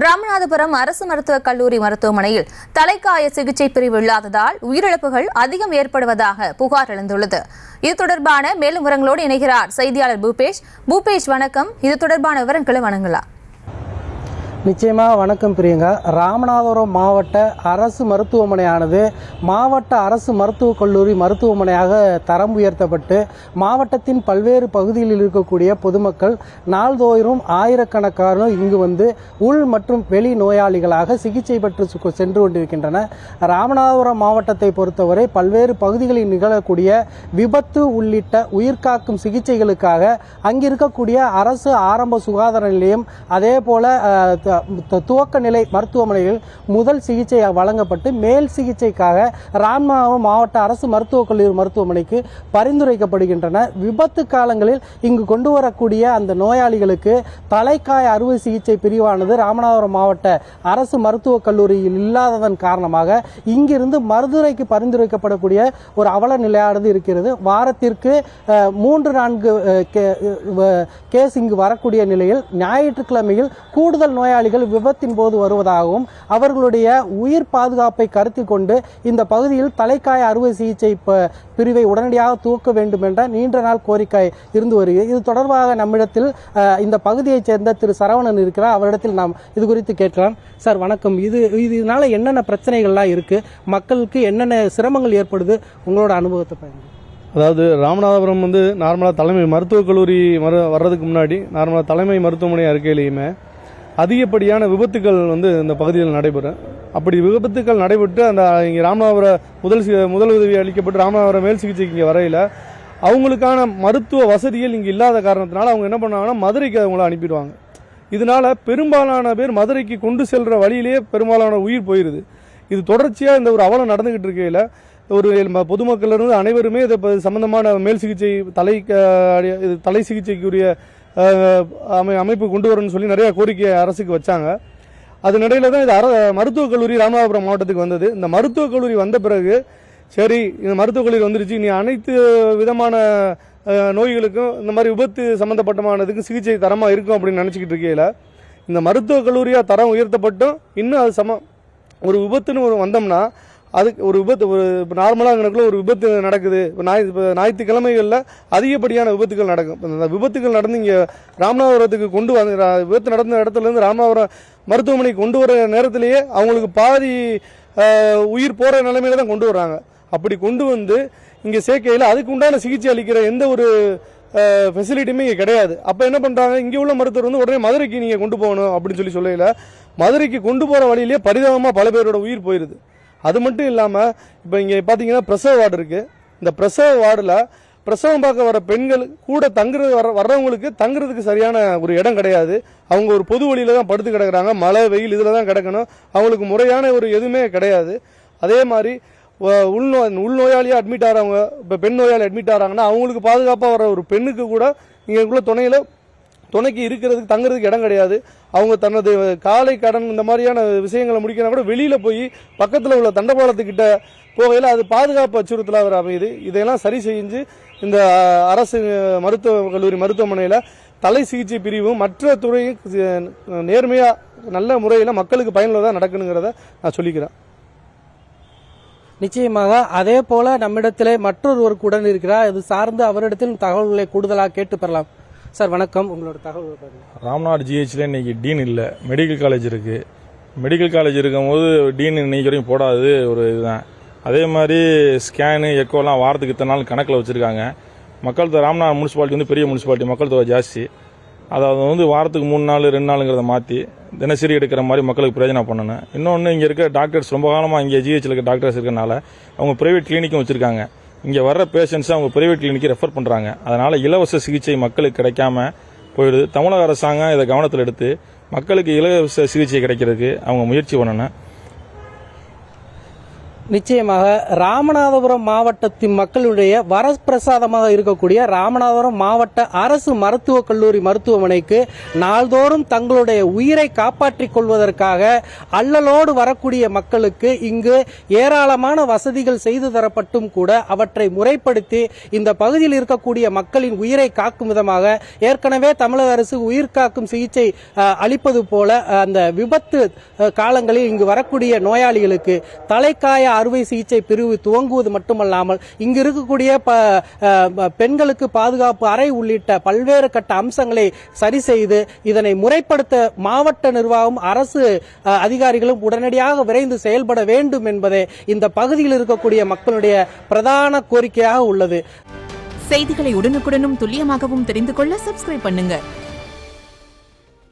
ராமநாதபுரம் அரசு மருத்துவக் கல்லூரி மருத்துவமனையில் தலைக்காய சிகிச்சை பிரிவு இல்லாததால் உயிரிழப்புகள் அதிகம் ஏற்படுவதாக புகார் எழுந்துள்ளது. இது தொடர்பான மேலும் விவரங்களோடு இணைகிறார் செய்தியாளர் பூபேஷ். பூபேஷ், வணக்கம். இது தொடர்பான விவரங்களை வழங்கலாம். நிச்சயமாக வணக்கம் பிரியங்கா. ராமநாதபுரம் மாவட்ட அரசு மருத்துவமனையானது மாவட்ட அரசு மருத்துவக் கல்லூரி மருத்துவமனையாக தரம் உயர்த்தப்பட்டு மாவட்டத்தின் பல்வேறு பகுதிகளில் இருக்கக்கூடிய பொதுமக்கள் நாள்தோறும் ஆயிரக்கணக்கானோர் இங்கு வந்து உள் மற்றும் வெளி நோயாளிகளாக சிகிச்சை பெற்று சென்று கொண்டிருக்கின்றனர். ராமநாதபுரம் மாவட்டத்தை பொறுத்தவரை பல்வேறு பகுதிகளில் நிகழக்கூடிய விபத்து உள்ளிட்ட உயிர்காக்கும் சிகிச்சைகளுக்காக அங்கிருக்கக்கூடிய அரசு ஆரம்ப சுகாதார நிலையம் அதே போல துவக்க நிலை மருத்துவமனையில் முதல் சிகிச்சை வழங்கப்பட்டு மேல் சிகிச்சைக்காக ராமநாதபுரம் மாவட்ட அரசு மருத்துவக் கல்லூரி மருத்துவமனைக்கு பரிந்துரைக்கப்படுகின்றன. விபத்து காலங்களில் இங்கு கொண்டு வரக்கூடிய அந்த நோயாளிகளுக்கு தலைக்காய அறுவை சிகிச்சை பிரிவானது ராமநாதபுரம் மாவட்ட அரசு மருத்துவக் கல்லூரியில் இல்லாததன் காரணமாக இங்கிருந்து மருத்துவரைக்கு பரிந்துரைக்கப்படக்கூடிய ஒரு அவல நிலையானது இருக்கிறது. வாரத்திற்கு 3-4 கேஸ் இங்கு வரக்கூடிய நிலையில் ஞாயிற்றுக்கிழமையில் கூடுதல் நோயாளிகள் விபத்தின் போது வருவதாகவும் அவர்களுடைய உயிர் பாதுகாப்பை கருத்தில் கொண்டு இந்த பகுதியில் தலைக்காய அறுவை சிகிச்சை பிரிவை உடனடியாக துவக்க வேண்டும் என்ற நீண்ட நாள் கோரிக்கை இருந்து வருகிறது. இது தொடர்பாக நம்மிடத்தில் இந்த பகுதியைச் சேர்ந்த திரு சரவணன் இருக்கிறார். அவரிடத்தில் நாம் இது குறித்து கேட்கலாம். சார் வணக்கம். இதனால என்னென்ன பிரச்சனைகள்லாம் இருக்கு, மக்களுக்கு என்னென்ன சிரமங்கள் ஏற்படுது, உங்களோட அனுபவத்தை பயன்படுத்தி. அதாவது ராமநாதபுரம் நார்மலாக தலைமை மருத்துவக் கல்லூரி வர்றதுக்கு முன்னாடி நார்மலாக தலைமை மருத்துவமனை அறிக்கையிலையுமே அதிகப்படியான விபத்துக்கள் இந்த பகுதியில் நடைபெறும். அப்படி விபத்துக்கள் நடைபெற்று அந்த இங்கே ராமநாதபுரம் முதல் உதவி அளிக்கப்பட்டு ராமநாதபுரம் மேல் சிகிச்சைக்கு இங்கே வரையில் அவங்களுக்கான மருத்துவ வசதிகள் இங்கே இல்லாத காரணத்தினால அவங்க என்ன பண்ணுவாங்கன்னா மதுரைக்கு அவங்கள அனுப்பிடுவாங்க. இதனால் பெரும்பாலான பேர் மதுரைக்கு கொண்டு செல்கிற வழியிலேயே பெரும்பாலான உயிர் போயிடுது. இது தொடர்ச்சியாக இந்த ஒரு அவலம் நடந்துக்கிட்டு இருக்கையில் ஒரு பொதுமக்களிலிருந்து அனைவருமே இதை சம்பந்தமான மேல் சிகிச்சை தலை சிகிச்சைக்குரிய அமைப்பு கொண்டு வரணும்னு சொல்லி நிறைய கோரிக்கை அரசுக்கு வச்சாங்க. அதனிடையில தான் இது மருத்துவக் கல்லூரி ராமநாதபுரம் மாவட்டத்துக்கு வந்தது. இந்த மருத்துவக் கல்லூரி வந்த பிறகு சரி, இந்த மருத்துவக் கல்லூரி வந்துருச்சு, நீ அனைத்து விதமான நோய்களுக்கும் இந்த மாதிரி விபத்து சம்பந்தப்பட்டமானதுக்கு சிகிச்சை தரமாக இருக்கும் அப்படின்னு நினச்சிக்கிட்டு இருக்கையில் இந்த மருத்துவக் கல்லூரியாக தரம் உயர்த்தப்பட்டும் இன்னும் அது ஒரு விபத்துன்னு வந்தோம்னா அதுக்கு ஒரு விபத்து இப்போ நார்மலாக எனக்குள்ள ஒரு விபத்து நடக்குது. இப்போ ஞாயிற்றுக்கிழமைகளில் அதிகப்படியான விபத்துகள் நடக்கும். இந்த விபத்துகள் நடந்து இங்கே ராமநாதபுரத்துக்கு கொண்டு விபத்து நடந்த இடத்துலேருந்து ராமநாதபுரம் மருத்துவமனைக்கு கொண்டு வர நேரத்திலேயே அவங்களுக்கு பாதி உயிர் போகிற நிலைமையில தான் கொண்டு வர்றாங்க. அப்படி கொண்டு வந்து இங்கே சேர்க்கையில் அதுக்கு உண்டான சிகிச்சை அளிக்கிற எந்த ஒரு ஃபெசிலிட்டியுமே இங்கே கிடையாது. அப்போ என்ன பண்ணுறாங்க, இங்கே உள்ள மருத்துவர் உடனே மதுரைக்கு நீங்கள் கொண்டு போகணும் அப்படின்னு சொல்லையில் மதுரைக்கு கொண்டு போகிற வழியிலேயே பரிதாபமாக பல பேரோட உயிர் போயிடுது. அது மட்டும் இல்லாமல் இப்போ இங்கே பார்த்தீங்கன்னா பிரசவ வார்டு இருக்குது. இந்த பிரசவ வார்டில் பிரசவம் பார்க்க வர பெண்கள் கூட வர்றவங்களுக்கு தங்குறதுக்கு சரியான ஒரு இடம் கிடையாது. அவங்க ஒரு பொது வழியில் தான் படுத்து கிடக்குறாங்க. மழை வெயில் இதில் தான் கிடக்கணும். அவங்களுக்கு முறையான ஒரு எதுவுமே கிடையாது. அதே மாதிரி உள்நோயாளியாக அட்மிட் ஆகிறவங்க, இப்போ பெண் நோயாளி அட்மிட் ஆகிறாங்கன்னா அவங்களுக்கு பாதுகாப்பாக வர ஒரு பெண்ணுக்கு கூட இங்கேக்குள்ள துணைக்கு இருக்கிறதுக்கு தங்குறதுக்கு இடம் கிடையாது. அவங்க தனது காலை கடன் இந்த மாதிரியான விஷயங்களை முடிக்கணும் கூட வெளியில் போய் பக்கத்தில் உள்ள தண்டபாலத்துக்கிட்ட போகையில் அது பாதுகாப்பு அச்சுறுத்தலாக அமையுது. இதையெல்லாம் சரி செஞ்சு இந்த அரசு மருத்துவக் கல்லூரி மருத்துவமனையில் தலை சிகிச்சை பிரிவும் மற்ற துறையும் நேர்மையாக நல்ல முறையில் மக்களுக்கு பயனுள்ளதாக நடக்கணுங்கிறத நான் சொல்லிக்கிறேன். நிச்சயமாக. அதே போல நம்மிடத்திலே மற்றொருவருக்கு உடன் இருக்கிறார். இது சார்ந்து அவரிடத்தில் தகவல்களை கூடுதலாக கேட்டு பெறலாம். சார் வணக்கம், உங்களோட தகவல். ராம்நாத் ஜிஹெச்சில் இன்னைக்கு டீன் இல்லை, மெடிக்கல் காலேஜ் இருக்குது. மெடிக்கல் காலேஜ் இருக்கும்போது டீன் இன்னைக்கு வரைக்கும் போடாது ஒரு இதுதான். அதே மாதிரி ஸ்கேனு எக்கோலாம் வாரத்துக்கு இத்தனை நாள் கணக்கில் வச்சுருக்காங்க. மக்கள் தொகை ராமநாத் முனிசிபாலிட்டி பெரிய முனிசிபாலிட்டி, மக்கள் தொகை ஜாஸ்தி. அதாவது வாரத்துக்கு 3 நாள் 2 நாளுங்கிறத மாற்றி தினசரி எடுக்கிற மாதிரி மக்களுக்கு பிரயோஜனம் பண்ணணும். இன்னொன்று இங்கே இருக்க டாக்டர்ஸ் ரொம்ப காலமாக இங்கே ஜிஹெச்சில் இருக்க டாக்டர்ஸ் இருக்கிறனால அவங்க ப்ரைவேட் கிளினிக்கும் வச்சுருக்காங்க. இங்கே வர்ற பேஷண்ட்ஸை அவங்க பிரைவேட் கிளினிக்கு ரெஃபர் பண்ணுறாங்க. அதனால் இலவச சிகிச்சை மக்களுக்கு கிடைக்காம போயிடுது. தமிழக அரசாங்கம் இதை கவனத்தில் எடுத்து மக்களுக்கு இலவச சிகிச்சை கிடைக்கிறதுக்கு அவங்க முயற்சி பண்ணணும். நிச்சயமாக ராமநாதபுரம் மாவட்டத்தின் மக்களுடைய வரப்பிரசாதமாக இருக்கக்கூடிய ராமநாதபுரம் மாவட்ட அரசு மருத்துவக் கல்லூரி மருத்துவமனைக்கு நாள்தோறும் தங்களுடைய உயிரை காப்பாற்றிக் கொள்வதற்காக அல்லலோடு வரக்கூடிய மக்களுக்கு இங்கு ஏராளமான வசதிகள் செய்து தரப்பட்டும் கூட அவற்றை முறைப்படுத்தி இந்த பகுதியில் இருக்கக்கூடிய மக்களின் உயிரை காக்கும் விதமாக ஏற்கனவே தமிழக அரசு உயிர் காக்கும் சிகிச்சை அளிப்பது போல அந்த விபத்து காலங்களில் இங்கு வரக்கூடிய நோயாளிகளுக்கு தலைக்காய அறுவை சிகிச்சை பிரிவு துவங்குவது மட்டுமல்லாமல் இங்கு இருக்கக்கூடிய பெண்களுக்கு பாதுகாப்பு அறை உள்ளிட்ட பல்வேறு கட்ட அம்சங்களை சரி செய்து இதனை முறைப்படுத்த மாவட்ட நிர்வாகம் அரசு அதிகாரிகளும் உடனடியாக விரைந்து செயல்பட வேண்டும் என்பதே இந்த பகுதியில் இருக்கக்கூடிய மக்களுடைய பிரதான கோரிக்கையாக உள்ளது. செய்திகளை உடனுக்குடனும் துல்லியமாகவும் தெரிந்து கொள்ள சப்ஸ்கிரைப் பண்ணுங்க.